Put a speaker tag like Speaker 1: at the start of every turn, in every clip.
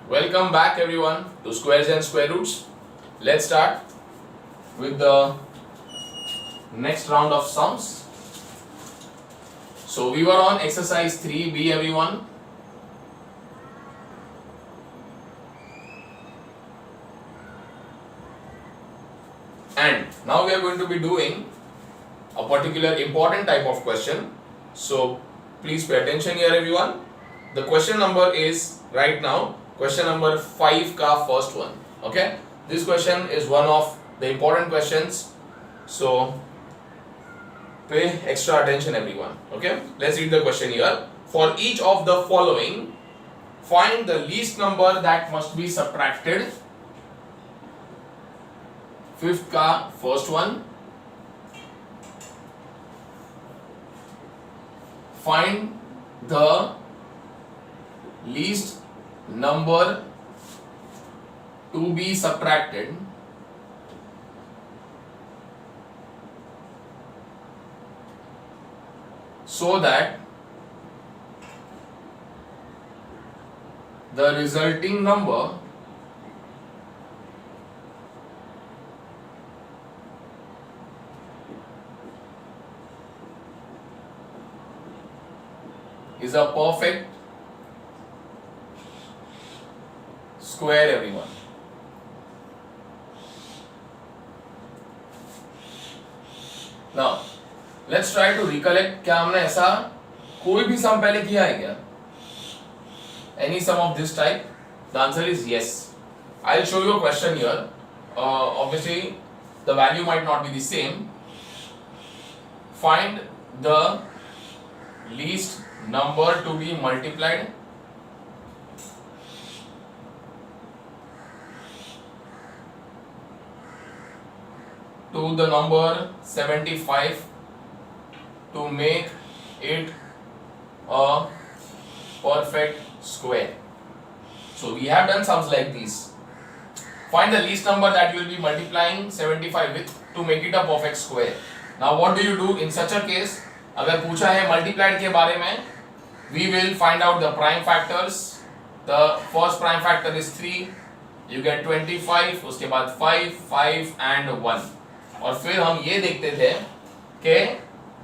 Speaker 1: Welcome back everyone to Squares and Square Roots. Let's start with the next round of sums. So we were on exercise 3B everyone. And now we are going to be doing a particular important type of question. So please pay attention here everyone. The question number is right now question number 5 ka first one. Okay, this question is one of the important questions, so pay extra attention everyone. Okay, let's read the question here. For each of the following, find the least number that must be subtracted. Fifth ka first one, find the least number to be subtracted so that the resulting number is a perfect square everyone. Now let's try to recollect, क्या हमने ऐसा कोई भी सम पहले किया है क्या? Any sum of this type? The answer is yes. I'll show you a question here. Obviously the value might not be the same. Find the least number to be multiplied to the number 75 to make it a perfect square. So we have done sums like these. Find the least number that you will be multiplying 75 with to make it a perfect square. Now what do you do in such a case? अगर पूछा है multiplied के बारे में, we will find out the prime factors. The first prime factor is 3. You get 25. उसके बाद 5, 5 and 1. और फिर हम ये देखते थे कि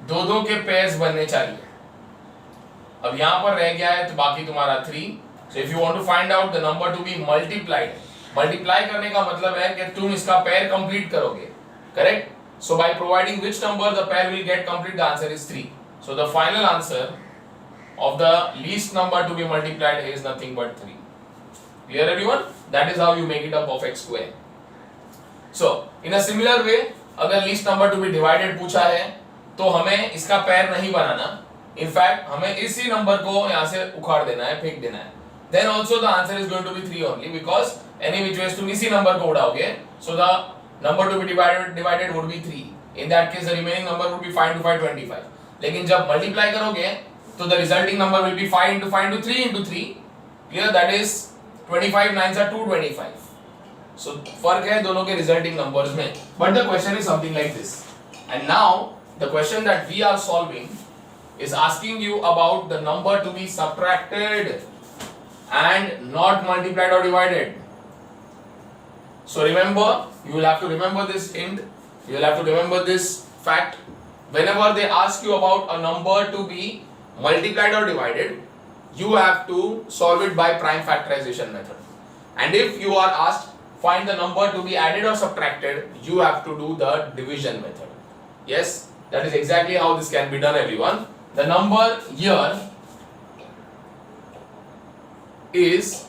Speaker 1: दो के पेयर्स बनने चाहिए. अब यहाँ पर रह गया है तो बाकी तुम्हारा 3. So if you want to find out the number to be multiplied, multiply करने का मतलब है कि तुम इसका पेयर कंप्लीट करोगे, correct? So by providing which number the pair will get complete, the answer is 3. So the final answer of the least number to be multiplied is nothing but 3. Clear everyone? That is how you make it a perfect square. So in a similar way, अगर least number to be divided पूछा है तो हमें इसका pair नहीं बनाना. In fact हमें इसी number को यहाँ से उखाड़ देना है, फेंक देना है. Then also the answer is going to be 3 only, because any which ways तुम इसी नंबर को उड़ाओगे, so the number to be divided would be 3. In that case the remaining number would be 5 into 5 25. लेकिन जब multiply करोगे तो the resulting number will be 5 into 5 into 3 into 3. Clear? That is 25 9s are 225. So फर्क है दोनों के resulting numbers में. But the question is something like this. And now the question that we are solving is asking you about the number to be subtracted and not multiplied or divided. So remember, you will have to remember this hint. You will have to remember this fact. Whenever they ask you about a number to be multiplied or divided, you have to solve it by prime factorization method. And if you are asked find the number to be added or subtracted, you have to do the division method. Yes, that is exactly how this can be done everyone. The number here is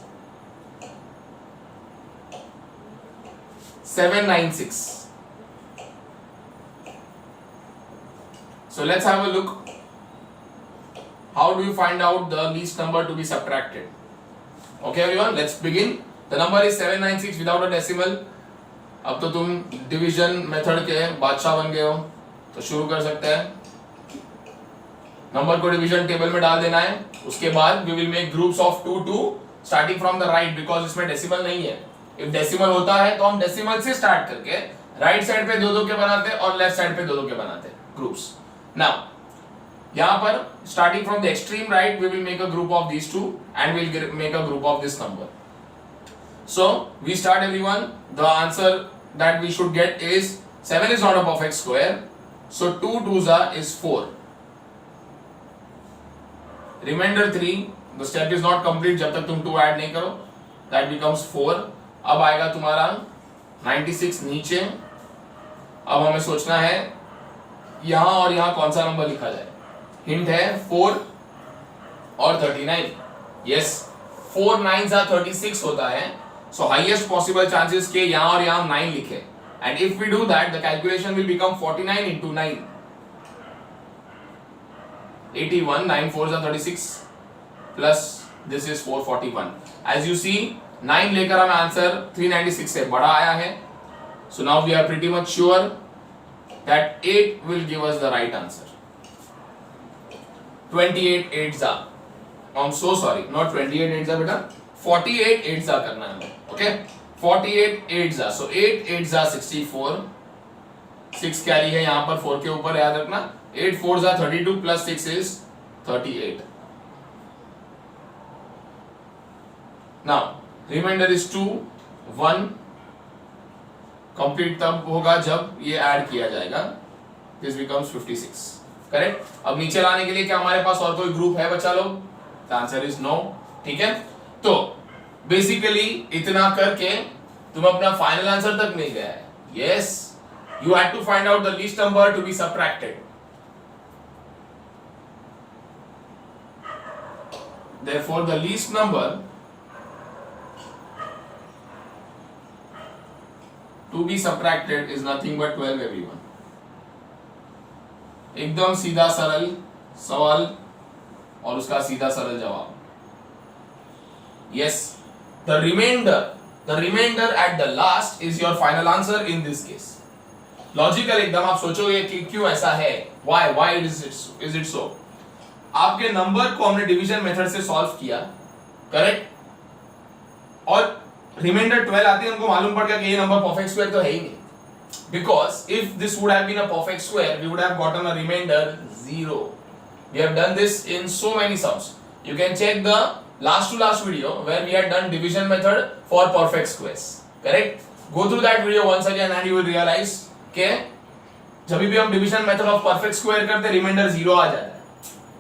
Speaker 1: 796. So let's have a look. How do you find out the least number to be subtracted? Okay everyone, let's begin. The number is 796 without a decimal. अब तो तुम division method के बादशाह बन गए हो, तो शुरू कर सकते हैं. नंबर को डिवीजन टेबल में डाल देना है. उसके बाद we will make groups of 2 2 starting from the right, because इसमें डेसिमल नहीं है. If डेसिमल होता है तो हम डेसिमल से स्टार्ट करके राइट साइड पे दो के बनाते और लेफ्ट साइड पे दो के बनाते ग्रुप्स. Now यहाँ पर starting from the extreme right we will make a group of these two and we'll make a group of this number. So we start everyone. The answer that we should get is 7 is not a perfect square. So 2 2s is 4. Remainder 3. The step is not complete जब तक तुम 2 add नहीं करो. That becomes 4. अब आएगा तुम्हारा 96 नीचे. अब हमें सोचना है यहां और यहां कौन सा नंबर लिखा जाए. हिंट है 4 और 39. यस 4 9s are 36 होता है. सो हाईएस्ट पॉसिबल चांसेस के यहां और यहां 9 लिखे. And if we do that the calculation will become 49 into 9. 81 9 4s are 36 plus this is 441. As you see 9 लेकर हमें आंसर 396 से बड़ा आया है. So now we are pretty much sure that 8 will give us the right answer. 28 8s are. I'm so sorry, not 28 8s are बेटा, 48 8s are करना है. Okay, 48 8s are. So 8 8s are 64. 6 carry है यहाँ पर 4 के ऊपर, याद रखना. 8 4s are 32 plus 6 is 38. Now remainder is 2 1. Complete तब होगा जब ये ऐड किया जाएगा. This becomes 56. करेक्ट. अब नीचे लाने के लिए क्या हमारे पास और कोई ग्रुप है बच्चा लोग? The answer is no. ठीक है, तो बेसिकली इतना करके तुम अपना फाइनल आंसर तक नहीं गए. Yes, you had to find out the least number to be subtracted. Therefore the least number to be subtracted is nothing but 12 everyone. एकदम सीधा सरल सवाल और उसका सीधा सरल जवाब. Yes, the remainder at the last is your final answer in this case. Logical एकदम. आप सोचोगे कि क्यों ऐसा है, why is it so? आपके नंबर को हमने डिवीजन मेथड से सॉल्व किया, करेक्ट, और रिमाइंडर 12 आते हैं, उनको मालूम पड़ गया कि ये नंबर परफेक्ट स्क्वायर तो है ही नहीं. Because if this would have been a perfect square we would have gotten a remainder 0. We have done this in so many sums. You can check the last to last video where we had done division method for perfect squares. Correct, go through that video once again and you will realise के जब भी हम division method of perfect square करते remainder 0 आ जाता है.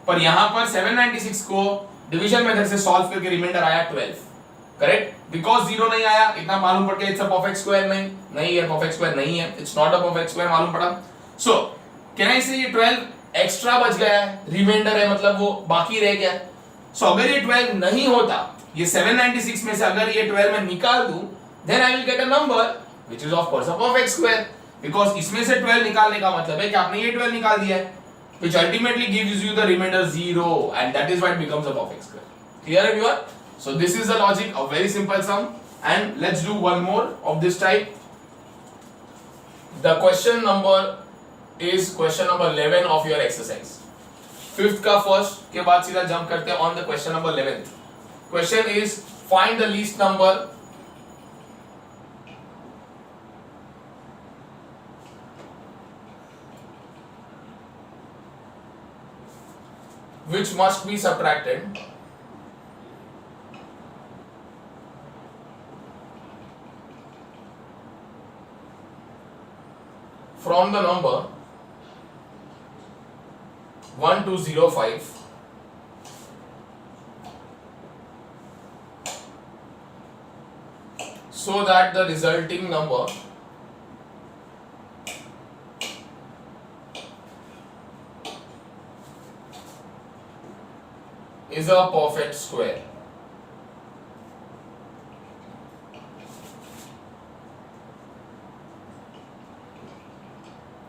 Speaker 1: पर यहां पर 796 को डिवीजन मेथड से सॉल्व करके रिमाइंडर आया 12. करेक्ट, बिकॉज 0 नहीं आया इतना मालूम पड़ गया इट्स अ परफेक्ट स्क्वायर. नहीं है, परफेक्ट स्क्वायर नहीं है, it's not a perfect square मालूम पड़ा. सो कैन आई से ये 12 एक्स्ट्रा बच गया है, रिमाइंडर है मतलब वो बाकी रह गया. सो अगर ये 12 नहीं होता, ये 796 में से अगर ये 12 मैं निकाल दूं, then I will get a number which is of course a perfect square. Because इसमें से 12 निकालने का मतलब है कि आपने ये 12 निकाल दिया है, which ultimately gives you the remainder 0, and that is why it becomes a perfect square. Clear everyone? So this is the logic of very simple sum, and let's do one more of this type. The question number is question number 11 of your exercise. Fifth का first के बाद सीधा jump करते हैं on the question number 11. Question is find the least number which must be subtracted from the number 1205 so that the resulting number is a perfect square.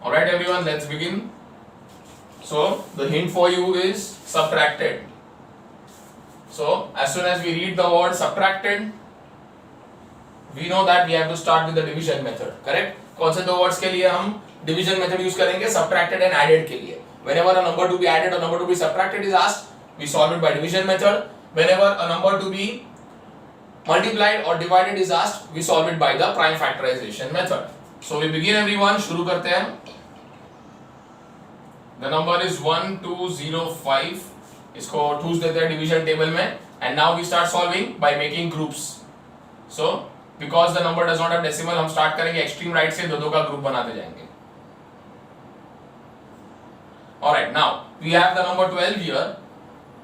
Speaker 1: Alright everyone, let's begin. So the hint for you is subtracted. So as soon as we read the word subtracted, we know that we have to start with the division method. Correct? कौन से दो words के लिए हम division method use करेंगे? Subtracted and added के लिए. Whenever a number to be added or number to be subtracted is asked, we solve it by division method. Whenever a number to be multiplied or divided is asked, we solve it by the prime factorization method. So we begin everyone. शुरू करते हैं. The number is 1205. इसको ठूस देते हैं division table में. And now we start solving by making groups. So because the number does not have decimal हम start करेंगे एक्सट्रीम राइट से, दो का ग्रुप बनाते जाएंगे. Alright, now we have the number 12 here.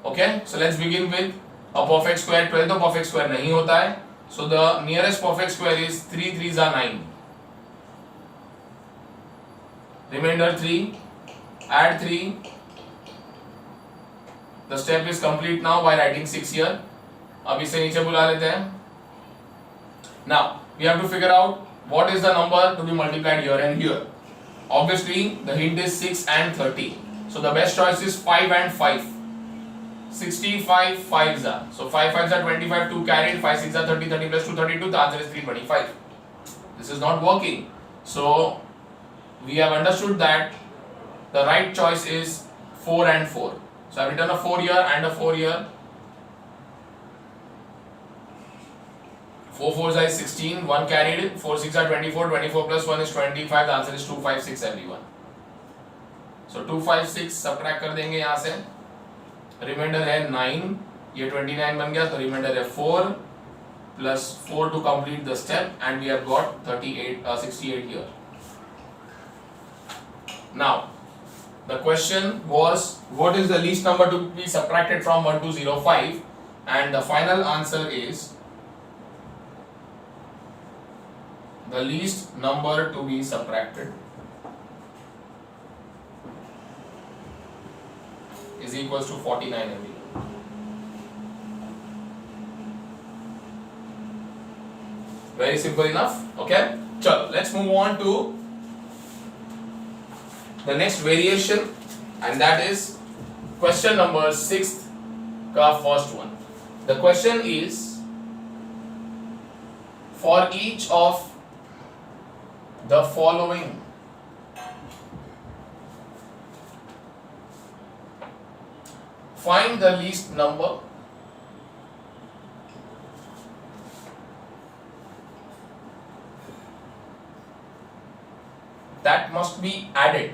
Speaker 1: Okay, so let's begin with a perfect square. 12 तो perfect square नहीं होता है, so the nearest perfect square is 3 3s are 9. Remainder 3, add 3. The step is complete now by writing 6 here. अब इसे नीचे बुला लेते हैं. Now we have to figure out what is the number to be multiplied here and here. Obviously the hint is 6 and 30. So the best choice is 5 and 5. 65 5s are. So 5 5s are 25, 2 carried, 5 6 are 30, 30 plus 2 32. The answer is 325. This is not working. So we have understood that the right choice is 4 and 4. So I have written a 4 here and a 4 here. 4 4s are 16, 1 carried, 4 6 are 24, 24 plus 1 is 25. The answer is 256 everyone. So 256 subtract कर देंगे यहाँ से, reminder है 9, ये 29 बन गया, तो reminder है 4 plus 4 to complete the step and we have got 68 here. Now the question was what is the least number to be subtracted from 1205 and the final answer is the least number to be subtracted is equals to 49 MB. Very simple enough. Okay, chalo, let's move on to the next variation and that is question number 6 ka first one. The question is for each of the following find the least number that must be added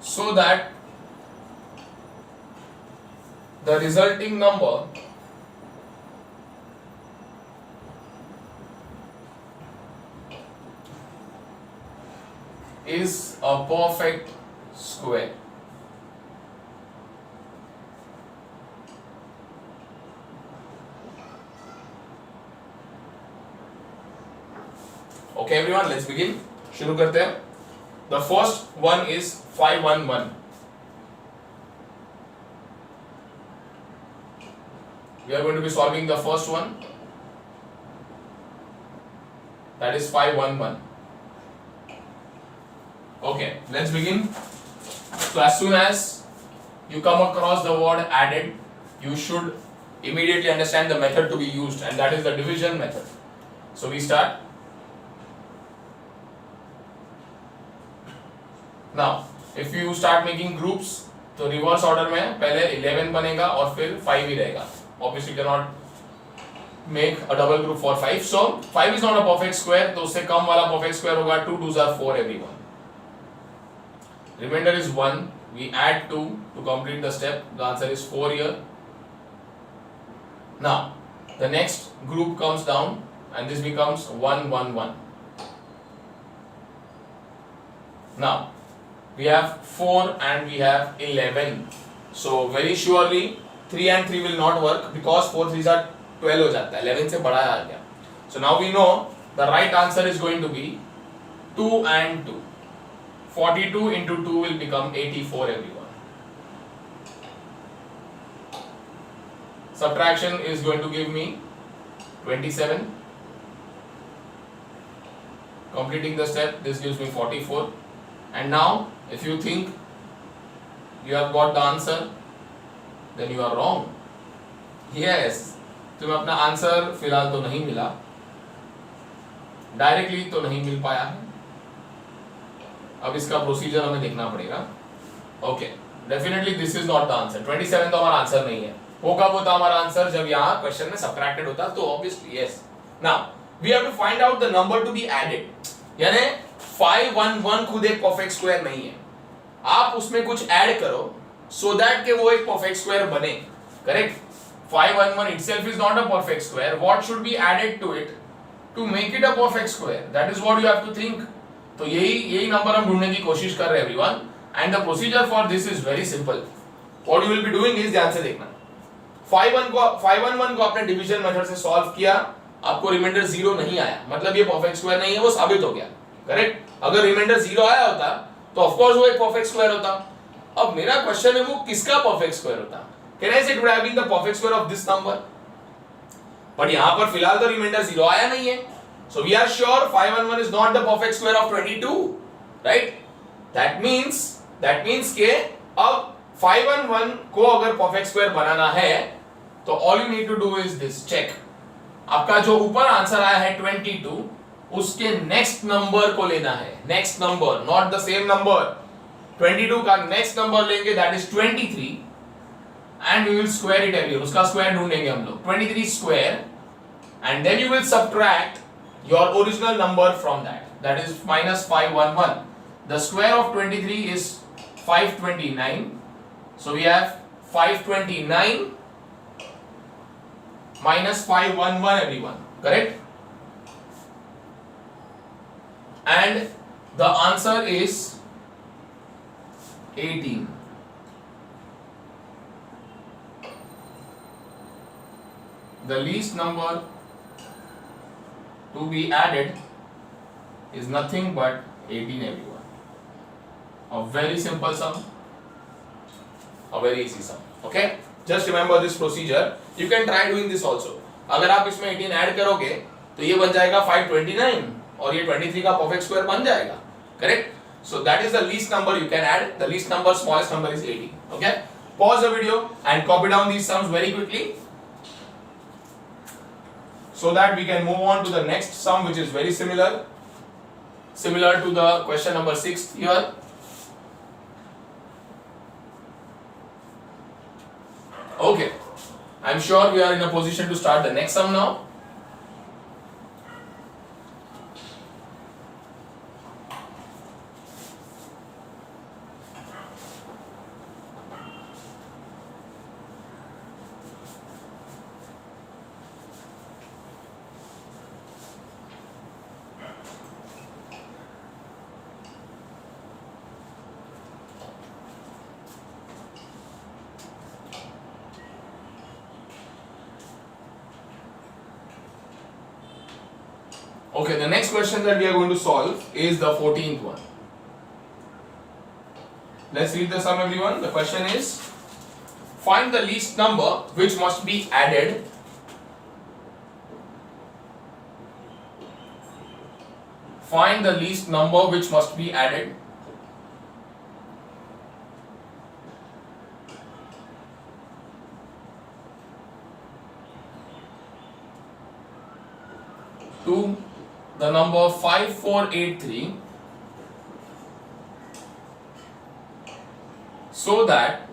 Speaker 1: so that the resulting number is a perfect square. Okay everyone, let's begin. शुरू करते हैं. The first one is 511. We are going to be solving the first one, that is 511. Okay, let's begin. So as soon as you come across the word added, you should immediately understand the method to be used and that is the division method. So we start. Now if you start making groups तो reverse order में पहले 11 बनेगा और फिर 5 ही रहेगा. Obviously you cannot make a double group for 5. So 5 is not a perfect square, तो उससे कम वाला perfect square होगा 2 2s are 4 everyone. Remainder is 1. We add 2 to complete the step. The answer is 4 here. Now the next group comes down and this becomes 1 1 1. Now we have 4 and we have 11. So very surely 3 and 3 will not work because 4 3s are 12 हो जाता है, 11 से बड़ा आ गया. So now we know the right answer is going to be 2 and 2. 42 into 2 will become 84 everyone. Subtraction is going to give me 27. Completing the step, this gives me 44. And now if you think you have got the answer, then you are wrong. Yes, तुम्हें अपना answer फिलहाल तो नहीं मिला, directly तो नहीं मिल पाया है. अब इसका प्रोसीजर हमें देखना पड़ेगा. Okay, definitely this is not the answer. 27 तो हमारा आंसर नहीं है. होगा वो तो हमारा आंसर जब यहाँ क्वेश्चन में सब्ट्रैक्टेड होता, तो obviously yes. Now we have to find out the number to be added. यानी 511 खुद एक परफेक्ट स्क्वायर नहीं है, आप उसमें कुछ ऐड करो so that के वो एक perfect square बने, correct? 511 itself is not a perfect square. What should be added to it to make it a perfect square? That is what you have to think. तो यही number हम ढूंढने की कोशिश कर रहे हैं everyone. And the procedure for this is very simple. What you will be doing is, ध्यान से देखना, 511 को आपने डिवीजन मेथड से सॉल्व किया, आपको रिमाइंडर 0 नहीं आया, मतलब ये परफेक्ट स्क्वायर नहीं है, वो साबित हो गया, करेक्ट? अगर रिमाइंडर 0 आया होता तो ऑफ कोर्स वो एक परफेक्ट स्क्वायर होता। अब मेरा क्वेश्चन है वो किसका परफेक्ट स्क्वायर होता? Can I say it would have been the perfect square of this number, but यहां पर फिलहाल तो रिमाइंडर 0 आया नहीं है, so we are sure 511 is not the perfect square of 22, right? That means के अब 511 को अगर परफेक्ट स्क्वायर बनाना है तो all you need to do is this, check, आपका जो ऊपर आंसर आया है 22, उसके नेक्स्ट नंबर को लेना है, next number, not the same number, 22 का नेक्स्ट नंबर लेंगे, that is 23, and we will square it again, उसका स्क्वायर ढूंढेंगे हम लोग, 23 square, and then you will subtract your original number from that is -511, the square of 23 is 529, so we have 529 minus 511 everyone, correct? And the answer is 18. The least number to be added is nothing but 18 everyone. A very simple sum, a very easy sum. Okay, just remember this procedure. You can try doing this also. अगर आप इसमें 18 add करोगे तो ये बन जाएगा 529 और ये 23 का परफेक्ट स्क्वायर बन जाएगा, correct? So that is the least number you can add. The least number, smallest number is 18. Okay, pause the video and copy down these sums very quickly so that we can move on to the next sum, which is very similar to the question number 6 here. Okay, I'm sure we are in a position to start the next sum now. Okay, the next question that we are going to solve is the 14th one. Let's read the sum everyone. The question is, find the least number which must be added to the number 5483 so that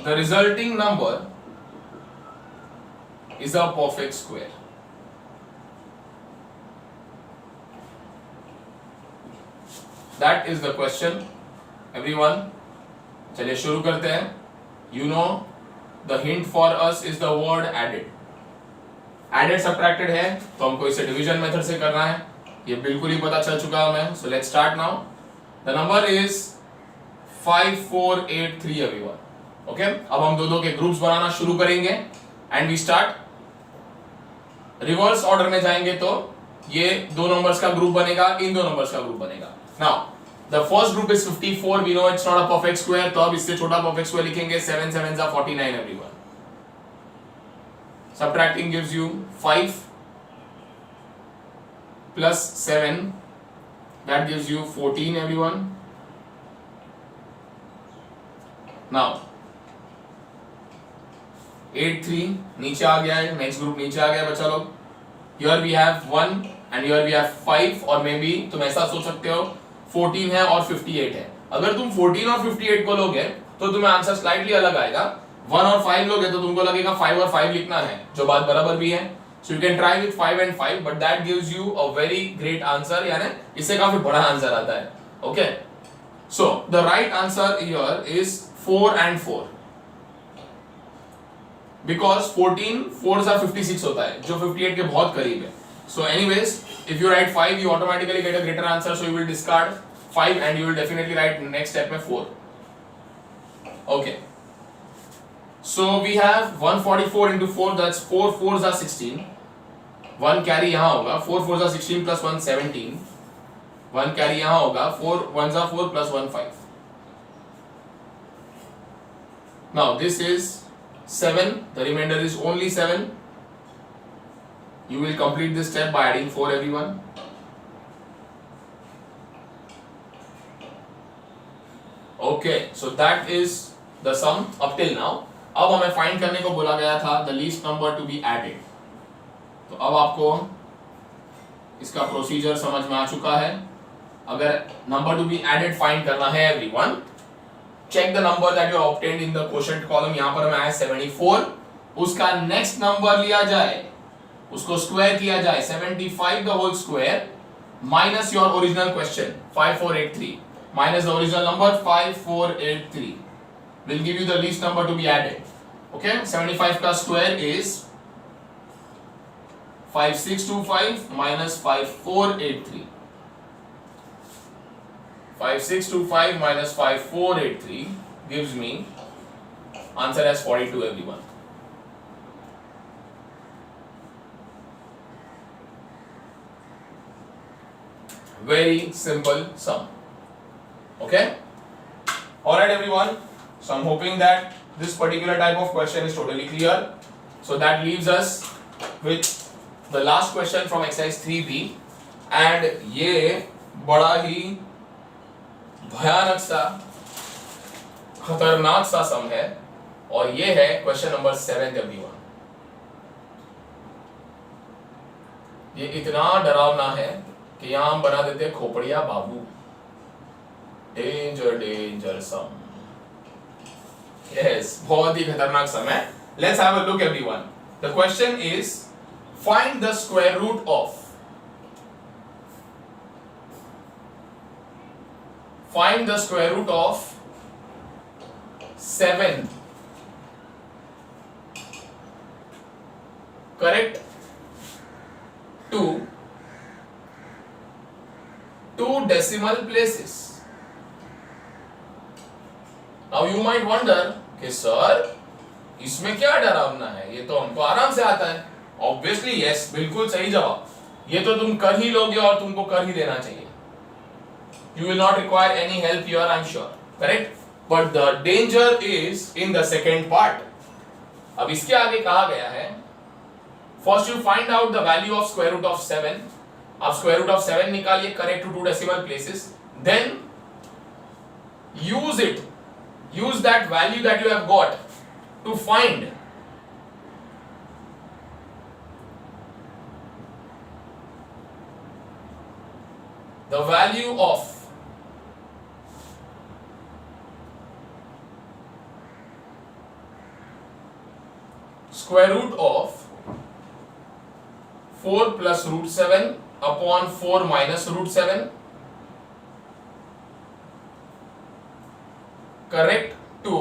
Speaker 1: the resulting number is a perfect square. That is the question everyone. चलिए शुरू करते हैं. You know the hint for us is the word added. Added subtracted है तो हमको इसे division method से करना है, ये बिल्कुल ही पता चल चुका हमें. So let's start now. The number is 5483 everyone. Okay, अब हम दो के ग्रुप्स बनाना शुरू करेंगे and we start. Reverse order में जाएंगे तो ये दो नंबर्स का ग्रुप बनेगा, इन दो नंबर्स का ग्रुप बनेगा. Now the first group is 54. We know it's not a perfect square, तो अब इससे छोटा perfect square लिखेंगे. 7 7s are 49 everyone. Subtracting gives you 5 plus 7, that gives you 14 everyone. Now 8 3 नीचे आ गया है, नेक्स्ट ग्रुप नीचे आ गया है बच्चा लोग. Here we have 1 and here we have 5, और मे बी तुम ऐसा सोच सकते हो 14 है और 58 है. अगर तुम 14 और 58 को लोगे तो तुम्हें आंसर स्लाइटली अलग आएगा. 1 और 5 लोगे तो तुमको लगेगा 5 और 5 लिखना है, जो बात बराबर भी है. So you can try with 5 and 5, but that gives you a very great answer, यानी इससे काफी बड़ा आंसर आता है. Okay, so the right answer here is 4 and 4 because 14 4s are 56 होता है जो 58 के बहुत करीब है. So anyways, if you write 5 you automatically get a greater answer, so you will discard 5 and you will definitely write next step में 4. Okay, so we have 144 into 4, that's 4 4s are 16, 1 carry यहाँ होगा, 4 4s are 16 plus 1 17, 1 carry यहाँ होगा, 4 1s are 4 plus 1 5. Now this is 7, the remainder is only 7. You will complete this step by adding 4 everyone. Okay, so that is the sum up till now. अब हमें find करने को बोला गया था the least number to be added. तो अब आपको इसका प्रोसीजर समझ में आ चुका है. अगर number to be added find करना है everyone, check the number that you obtained in the quotient column. यहां पर हमें आया 74, उसका नेक्स्ट नंबर लिया जाए, उसको स्क्वायर किया जाए, 75 the whole square minus your original question 5483 minus the original number 5483 will give you the least number to be added. Okay, 75 का square is 5625 minus 5483. 5625 minus 5483 gives me answer as 42 everyone. Very simple sum. Okay? Alright everyone. So I'm hoping that this particular type of question is totally clear. So that leaves us with the last question from exercise 3B, and ये बड़ा ही भयानक सा खतरनाक सा सम है, और ये है क्वेश्चन नंबर 7 everyone. ये इतना डरावना है कि यहां हम बना देते खोपड़िया बाबू. Danger danger sum. यस, बहुत ही खतरनाक सम है. Let's have a look everyone. The question is find the square root of find the square root of 7 correct to 2 decimal places. Now you might wonder कि sir इसमें क्या डरावना है, ये तो हमको आराम से आता है. Obviously yes, बिल्कुल सही जवाब. ये तो तुम कर ही लोगे और तुमको कर ही देना चाहिए. You will not require any help here, I'm sure. Correct? But the danger is in the second part. अब इसके आगे कहा गया है, first you find out the value of square root of 7. अब square root of 7 निकालिए correct to 2 decimal places. Then use it. Use that value that you have got to find the value of square root of 4 plus root 7 upon 4 minus root 7 correct to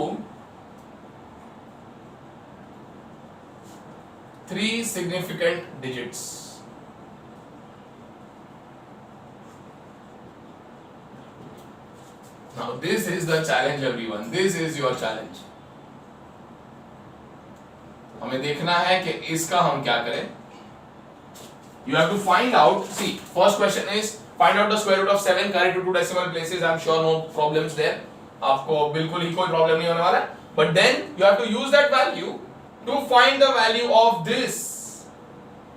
Speaker 1: 3 significant digits. Now this is the challenge everyone. This is your challenge. हमें देखना है कि इसका हम क्या करें. You have to find out. See, first question is find out the square root of 7 correct to 2 decimal places. I'm sure no problems there. आपको बिल्कुल ही कोई प्रॉब्लम नहीं होने वाला है. But then you have to use that value to find the value of this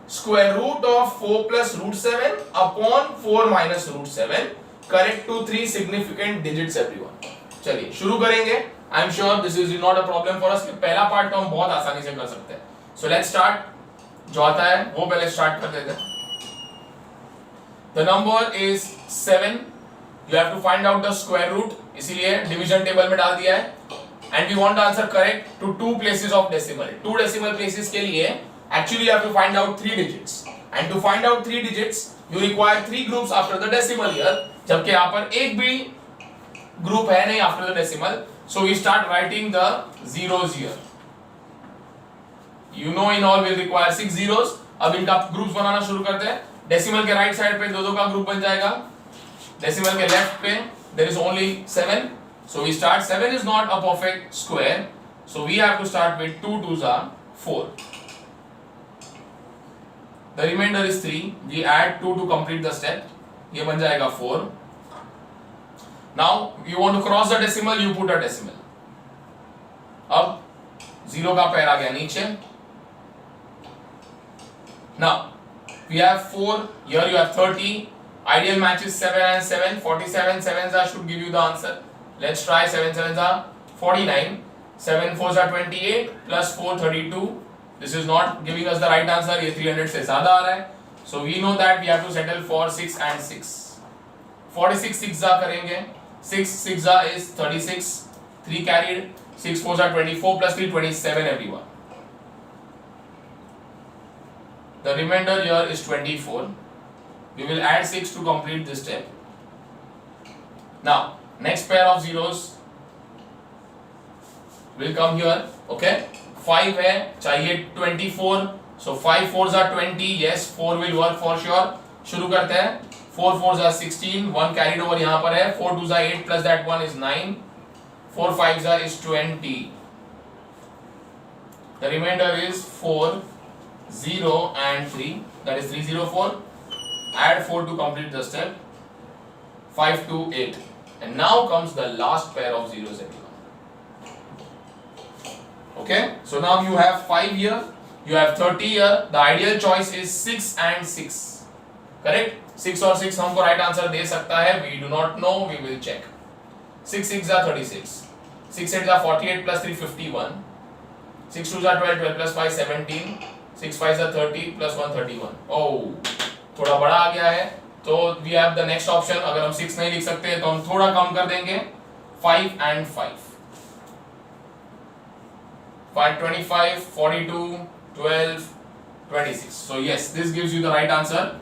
Speaker 1: square root of 4 plus root 7 upon 4 minus root 7 correct to 3 significant digits everyone. चलिए शुरू करेंगे. I am sure this is not a problem for us. पहला part तो हम बहुत आसानी से कर सकते हैं. So let's start. जो आता है वो पहले स्टार्ट कर देते हैं. The number is 7. You have to find out the square root. इसीलिए डिवीजन टेबल में डाल दिया है. And we want the answer correct to 2 places of decimal. 2 decimal places के लिए actually you have to find out 3 digits. And to find out 3 digits, you require 3 groups after the decimal here. जबकि यहाँ पर एक भी group है नहीं after the decimal, so we start writing the zeros here. You know in all will require 6 zeros. अब इनका groups बनाना शुरू करते हैं. डेसिमल के राइट साइड पे दो दो का ग्रुप बन जाएगा, डेसिमल के लेफ्ट पे there is only 7, so we start. 7 is not a perfect square, so we have to start with 2 2s are 4. The remainder is 3. We add 2 to complete the step. ये बन जाएगा 4. Now you want to cross the decimal, you put a decimal. अब 0 का पैर आ गया नीचे. Now we have 4, here you have 30. Ideal match is 7 and 7. 47 sevens are should give you the answer. Let's try. 7 sevens are 49. 7 fours are 28 plus 4 32. This is not giving us the right answer. ये 300 से ज़्यादा आ रहा है. So we know that we have to settle for 6 and 6. 46 6 जा करेंगे. 6 6 जा is 36. 3 carried. 6 fours are 24 plus 3 27 everyone. The remainder here is 24. We will add 6 to complete this step. Now next pair of zeros will come here. Okay, 5 है, चाहिए 24. So 5 fours are 20. Yes, 4 will work for sure. शुरू करते हैं. 4 fours are 16. 1 carried over यहाँ पर है. 4 twos are 8 plus that 1 is 9. 4 fives are is 20. The remainder is 4 0 and 3, that is 304. Add 4 to complete the step. 5 2 8. And now comes the last pair of zeros everyone. Okay, so now you have 5 here, you have 30 here. The ideal choice is 6 and 6. Correct? 6 और 6 हमको right answer दे सकता है. We do not know, we will check. 6 6 are 36. 6 8 are 48 plus 3 51. 6 2s are 12. 12 plus 5 17. 6 5s are 30 plus 1 31. Oh, थोड़ा बड़ा आ गया है, तो we have the next option. अगर हम 6 नहीं लिख सकते तो हम थोड़ा कम कर देंगे. 5 and 5. 5 25 42 12 26. So yes, this gives you the right answer.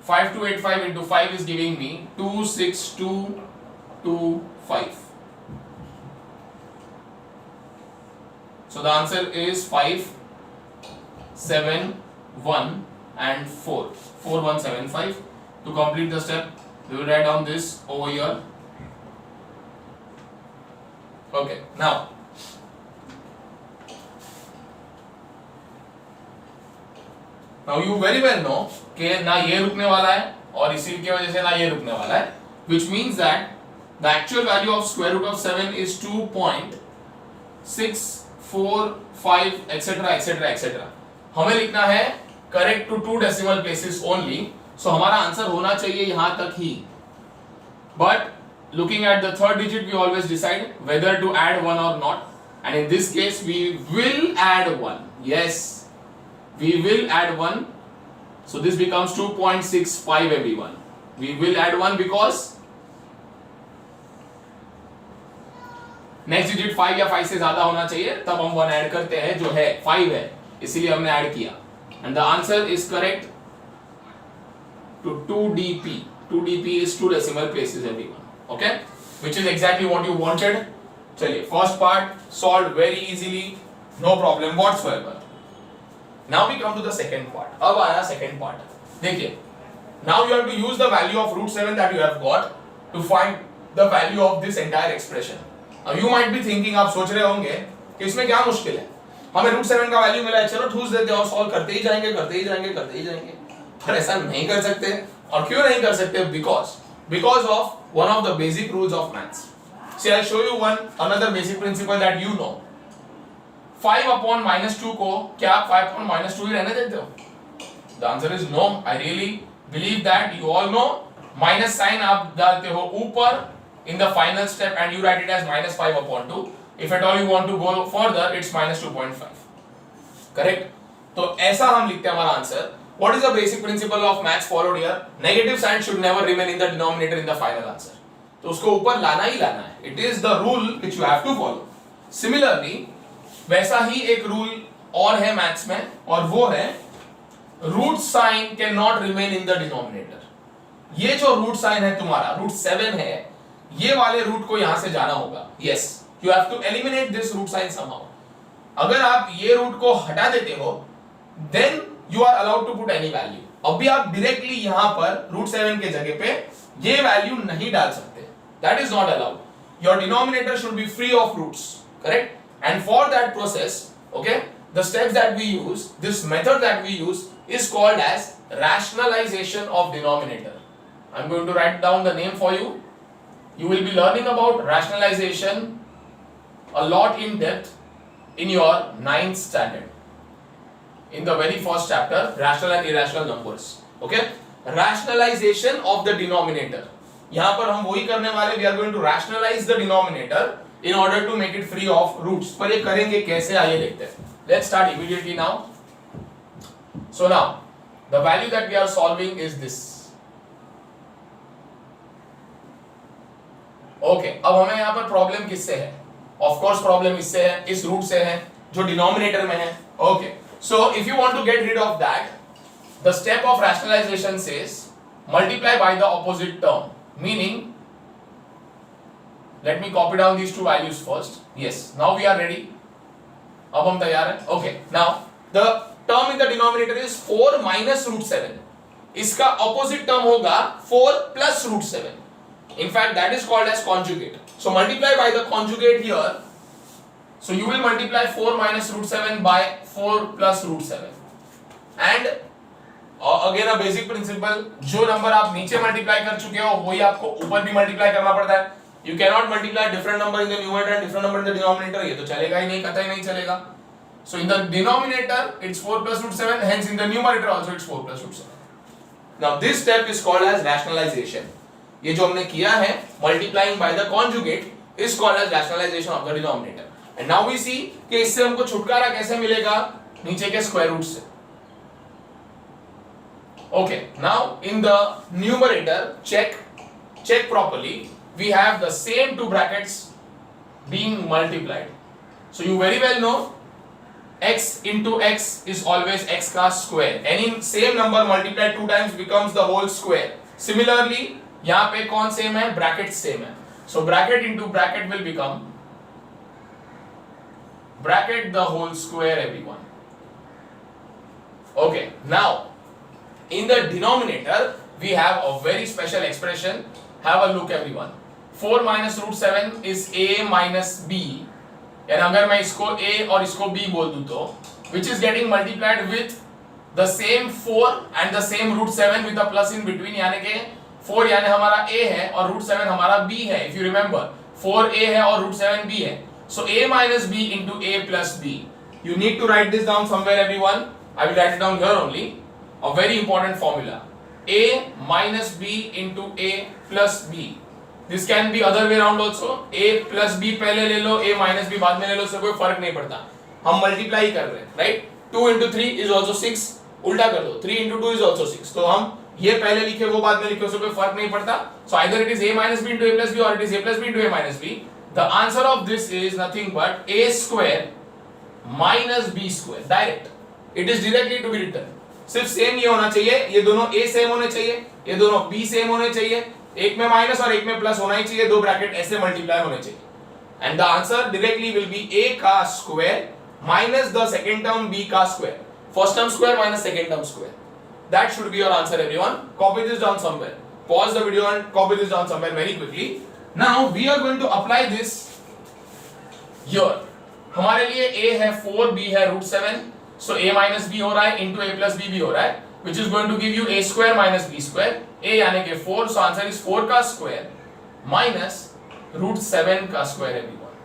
Speaker 1: 5285 into 5 is giving me 26225. So the answer is 5 7 1 and 4. 4175. To complete the step, we will write down this over here. Okay, now you very well know कि ना ये रुकने वाला है और इसी की वजह से ना ये रुकने वाला है, which means that the actual value of square root of 7 is 2.645 etc etc etc. हमें लिखना है correct to 2 decimal places only, so हमारा आंसर होना चाहिए यहाँ तक ही. But looking at the third digit, we always decide whether to add 1 or not, and in this case we will add 1. Yes, we will add 1. So this becomes 2.65 everyone. We will add 1 because next digit 5 या 5 से ज्यादा होना चाहिए, तब हम 1 add करते हैं, जो है 5 है, इसीलिए हमने ऐड किया. And the answer is correct to 2dp. 2dp is 2 decimal places everyone. Okay, which is exactly what you wanted. चलिए, first part solved very easily, no problem whatsoever. Now we come to the second part. अब आया second part. देखिए, now you have to use the value of root 7 that you have got to find the value of this entire expression. Now you might be thinking, आप सोच रहे होंगे कि इसमें क्या मुश्किल है, हमें रूट 7 का वैल्यू मिला है, चलो ठूस देते हैं और सॉल्व करते ही जाएंगे करते ही जाएंगे करते ही जाएंगे. पर ऐसा नहीं कर सकते. और क्यों नहीं कर सकते? because of one of the basic rules of maths. See, I'll show you another basic principle that you know. 5 upon -2 को क्या आप 5 upon -2 ही रहने देते हो? The answer is no. I really believe that you all know minus sign आप डालते हो ऊपर in the final step and you write it as -5 upon 2. If at all you want to go further, it's -2.5. Correct? तो ऐसा हम लिखते हैं हमारा answer. What is the basic principle of maths followed here? Negative sign should never remain in the denominator in the final answer. तो उसको ऊपर लाना ही लाना है. It is the rule which you have to follow. Similarly, वैसा ही एक rule और है मैथ्स में, और वो है root sign can not remain in the denominator. ये जो रूट साइन है तुम्हारा, रूट 7 है, ये वाले रूट को यहां से जाना होगा. Yes, you have to eliminate this root sign somehow. अगर आप ये रूट को हटा देते हो, then you are allowed to put any value. अभी आप डायरेक्टली यहां पर रूट 7 के जगह पे ये वैल्यू नहीं डाल सकते. That is not allowed. Your denominator should be free of roots, correct? And for that process, okay, the steps that we use, this method that we use is called as rationalization of denominator. I'm going to write down the name for you. You will be learning about rationalization a lot in depth in your 9th standard. In the very first chapter, rational and irrational numbers. Okay? Rationalization of the denominator. यहाँ पर हम वही करने वाले, we are going to rationalize the denominator in order to make it free of roots. पर ये करेंगे कैसे, आइए देखते हैं. Let's start immediately now. So now, the value that we are solving is this. Okay, अब हमें यहाँ पर प्रॉब्लम किससे है? Of course प्रॉब्लम इससे है, इस रूट से है, जो डिनोमिनेटर में है. Okay, so if you want to get rid of that, the step of rationalization says multiply by the opposite term. Meaning, let me copy down these two values first. Yes, now we are ready. अब हम तैयार हैं. Okay, now the term in the denominator is 4 minus root 7. इसका opposite term होगा 4 plus root 7. In fact, that is called as conjugate. So multiply by the conjugate here. So you will multiply 4 minus root 7 by 4 plus root 7. And again a basic principle, जो number आप नीचे multiply कर चुके हो वही आपको ऊपर भी मल्टीप्लाई करना पड़ता है. You cannot multiply different number in the numerator and different number in the denominator. ये तो चलेगा ही नहीं, कतई नहीं चलेगा. So in the denominator it's 4 plus root 7. Hence in the numerator also it's 4 plus root 7. Now this step is called as rationalization. ये जो हमने किया है multiplying by the conjugate is called as rationalization of the denominator. And now we see कि इससे हमको छुटकारा कैसे मिलेगा नीचे के स्क्वायर रूट से. Okay, now in the numerator check properly. We have the same two brackets being multiplied. So you very well know x into x is always x का square. Any same number multiplied 2 times becomes the whole square. Similarly, यहाँ पे कौन same है? Bracket same है. So bracket into bracket will become bracket the whole square, everyone. Okay, now in the denominator we have a very special expression. Have a look, everyone. 4 minus root 7 is a minus b. यानी अगर मैं इसको a और इसको b बोल दूं तो which is getting multiplied with the same 4 and the same root 7 with a plus in between. यानी कि 4 यानी हमारा a है और root 7 हमारा b है. If you remember, 4a है और root 7b है. So a minus b into a plus b. You need to write this down somewhere, everyone. I will write it down here only. A very important formula. A minus b into a plus b. This can be other way around also. A plus b पहले ले लो, a minus b बाद में ले लो, उससे कोई फर्क नहीं पड़ता. हम मल्टीप्लाई कर रहे हैं, right? 2 into 3 is also 6. उल्टा कर दो, 3 into 2 is also 6. तो हम ये पहले लिखे वो बाद में लिखे, उससे कोई फर्क नहीं पड़ता. So either it is a minus b into a plus b or it is a plus b into a minus b. The answer of this is nothing but a square minus b square. Direct. It is directly to be written. सिर्फ same ये होना चाहिए, ये दोनों a same होने चाहिए, ये दोनों b सेम होने चाहिए, एक में माइनस और एक में प्लस होना ही चाहिए, दो ब्रैकेट ऐसे मल्टीप्लाई होने चाहिए. And the answer directly will be a का square minus the second term b का square. First term square minus second term square. That should be your answer, everyone. Copy this down somewhere. Pause the video and copy this down somewhere very quickly. Now we are going to apply this here. हमारे लिए a है 4, b है root 7. So a minus b हो रहा है into a plus b भी हो रहा है, which is going to give you a square minus b square. a यानी कि 4, so answer is 4 का square minus root 7 का square, everyone.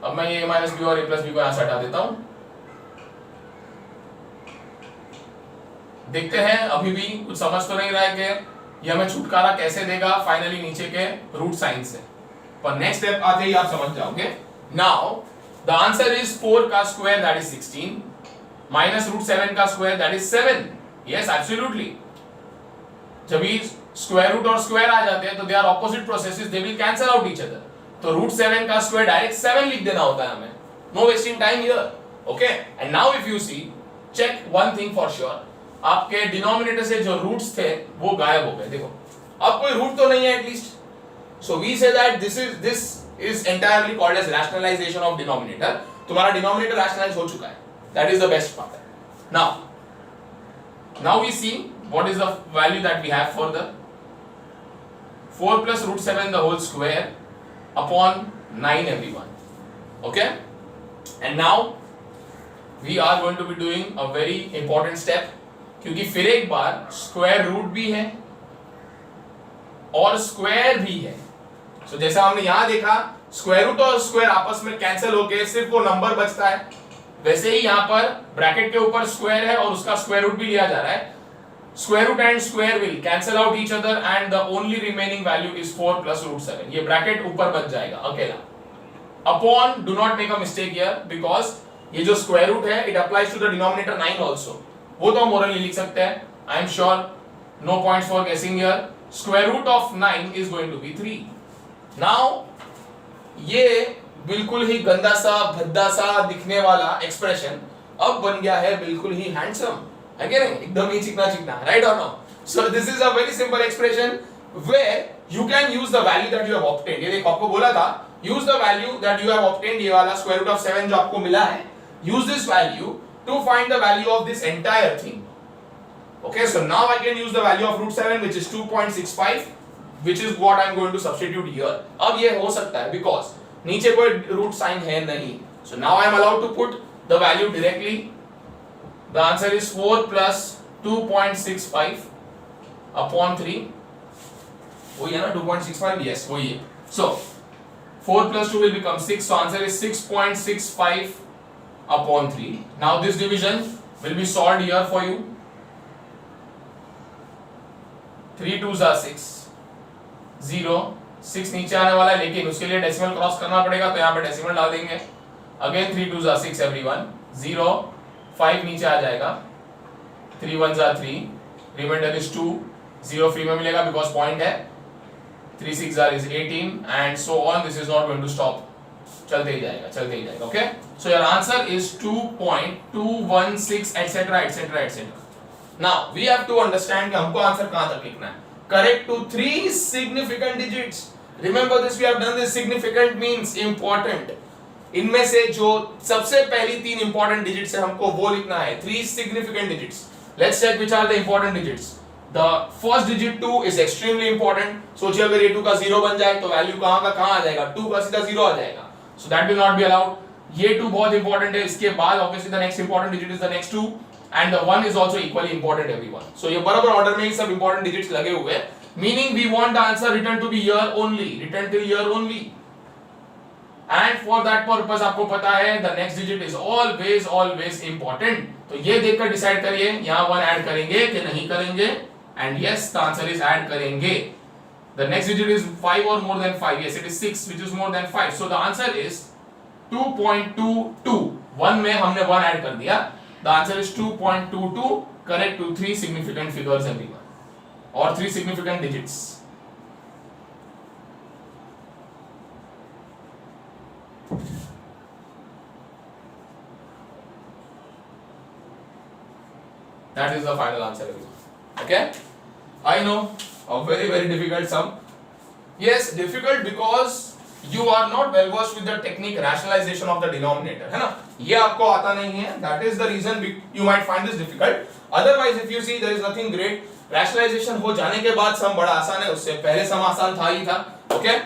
Speaker 1: अब मैं ये a minus b और a plus b को यहाँ से हटा देता हूँ. देखते हैं अभी भी कुछ समझ तो नहीं रहा है कि ये हमें छुटकारा कैसे देगा फाइनली नीचे के रूट साइन से. पर नेक्स्ट स्टेप आते ही आप समझ जाओगे. नाउ the answer is 4 का square, that is 16, minus root 7 का square, that is 7. Yes, absolutely. जब भी square root और square आ जाते हैं तो they are opposite processes, they will cancel out each other. तो root 7 का square डायरेक्ट 7 लिख देना होता है हमें. No wasting time here. Okay? And now if you see, check one thing for sure. आपके डिनोमिनेटर से जो रूट्स थे वो गायब हो गए। देखो अब कोई रूट तो नहीं है at least, so we say that this is entirely called as rationalisation of denominator. तुम्हारा डिनोमिनेटर रैशनलाइज हो चुका है, that is the best part. Now we see what is the value that we have for the 4 plus root 7 the whole square upon 9 everyone. Okay, and now we are going to be doing a very important step, क्योंकि फिर एक bar square root भी है और square भी है। so, जैसा हमने यहां देखा स्क्वायर रूट और स्क्वायर आपस में कैंसिल होके सिर्फ वो नंबर बचता है, वैसे ही यहां पर ब्रैकेट के ऊपर स्क्वायर है और उसका स्क्वायर रूट भी लिया जा रहा है। Square root and square will cancel out each other and the only remaining value is 4 plus root 7. ये ब्रैकेट ऊपर बच जाएगा अकेला। Upon, do not make a mistake here because ये जो square root है it applies to the denominator 9 also. वो तो हम orally लिख सकते हैं। I am sure no points for guessing here. Square root of 9 is going to be 3. Now ये बिल्कुल ही गंदा सा भद्दा सा दिखने वाला एक्सप्रेशन अब बन गया है बिल्कुल ही हैंडसम, है क्या नहीं? एकदम ही चिकना चिकना, राइट और no? So this is a very simple expression where you can use the value that you have obtained. ये देखो आपको बोला था use the value that you have obtained, ये वाला स्क्वायर रूट ऑफ 7 जो आपको मिला है, use this value to find the value of this entire thing. Okay, so now I can use the value of root 7 which is 2.65 which is what I am going to substitute here. अब ये हो सकता है because नीचे कोई root sign है नहीं, so now I am allowed to put the value directly. The answer is 4 plus 2.65 upon 3. वही है ना 2.65? Yes, वही है। So 4 plus 2 will become 6. So answer is 6.65 upon 3. Now this division will be solved here for you. 3 2s are 6. 0 6 नीचे आने वाला है लेकिन उसके लिए डेसिमल क्रॉस करना पड़ेगा तो यहाँ पे डेसिमल डाल देंगे। Again 3 2s are 6 everyone. 0 5 नीचे आ जाएगा, 3 1s are 3, reminder is 2, 0 free में मिलेगा बिकॉज पॉइंट है, 3 6 are is 18 and so on. This is not going to stop, चलते ही जाएगा। Okay, so your answer is 2.216 et cetera et cetera et cetera. Now we have to understand कि हमको answer कहां तक लिखना है। Correct to 3 significant digits. Remember this, we have done this. Significant means important. इनमें से जो सबसे पहली 3 इंपॉर्टेंट डिजिट्स है हमको वो लिखना है, 3 significant digits. Let's check which are the important digits. The first digit 2 is extremely important. सोचिए अगर ये 2 का 0 बन जाए तो वैल्यू कहां का कहां आ जाएगा, 2 का सीधा 0 आ जाएगा, so that will not be allowed. ये 2 बहुत इंपॉर्टेंट है। इसके बाद obviously the next important digit is the next 2 and the 1 is also equally important everyone. So ये बराबर ऑर्डर में ही सब इंपॉर्टेंट डिजिट्स लगे हुए हैं, meaning we want the answer return to be here only, return to here only. And for that purpose आपको पता है the next digit is always important। तो ये देखकर डिसाइड करिए यहाँ 1 ऐड करेंगे कि नहीं करेंगे, and yes the answer is add करेंगे। The next digit is 5 or more than 5, yes it is 6 which is more than 5, so the answer is 2.22। 1 में हमने 1 ऐड कर दिया, the answer is 2.22 correct to 3 significant figures everyone or 3 significant digits। That is the final answer everyone। Okay, I know a very difficult sum। Yes, difficult because you are not well versed with the technique rationalization of the denominator, है ना, ये आपको आता नहीं है, that is the reason you might find this difficult। Otherwise if you see there is nothing great। rationalization हो जाने के बाद सम बड़ा आसान है, उससे पहले सम आसान था ही था। Okay,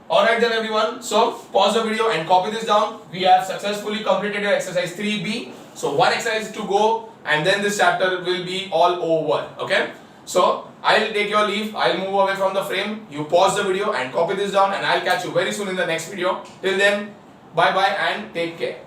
Speaker 1: alright then everyone, so pause the video and copy this down। We have successfully completed your exercise 3B, so one exercise to go and then this chapter will be all over। Okay, so I'll take your leave, I'll move away from the frame, you pause the video and copy this down and I'll catch you very soon in the next video। Till then, bye bye and take care।